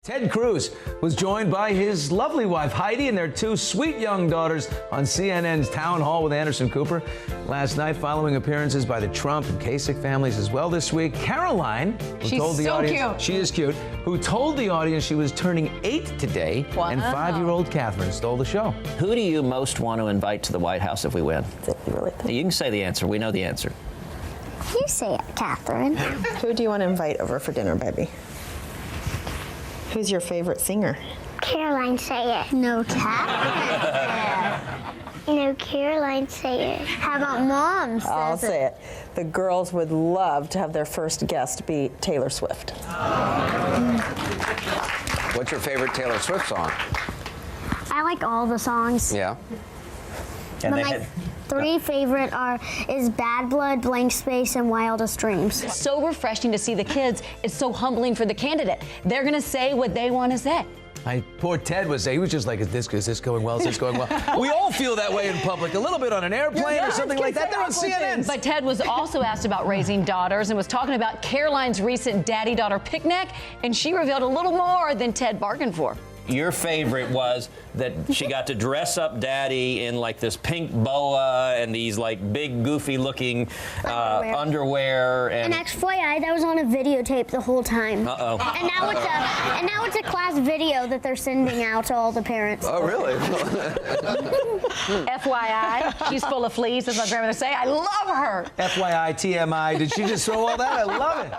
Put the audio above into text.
Ted Cruz was joined by his lovely wife, Heidi, and their two sweet young daughters on CNN's Town Hall with Anderson Cooper last night, following appearances by the Trump and Kasich families as well this week. Caroline, who told the audience, cute. She is cute, who told the audience she was turning 8 today, and 5-year-old Catherine stole the show. Who do you most want to invite to the White House if we win? You can say the answer. We know the answer. You say it, Catherine. Who do you want to invite over for dinner, baby? Who's your favorite singer? Caroline, say it. No, Catherine. No, Caroline, say it. How about Mom says I'll say it. The girls would love to have their first guest be Taylor Swift. What's your favorite Taylor Swift song? I like all the songs. Yeah. And But they my had, 3 favorite is Bad Blood, Blank Space, and Wildest Dreams. So refreshing to see the kids. It's so humbling for the candidate. They're going to say what they want to say. Poor Ted was saying, he was just like, is this going well? Is this going well? We all feel that way in public, a little bit on an airplane or something like that. They're on CNN. But Ted was also asked about raising daughters and was talking about Caroline's recent daddy-daughter picnic, and she revealed a little more than Ted bargained for. your favorite was that she got to dress up Daddy in like this pink boa and these like big goofy looking underwear. And FYI, that was on a videotape the whole time. Uh-oh. And now it's a class video that they're sending out to all the parents. Oh, really? FYI, she's full of fleas, as my grandmother say. I love her. FYI, TMI. Did she just throw all that? I love it.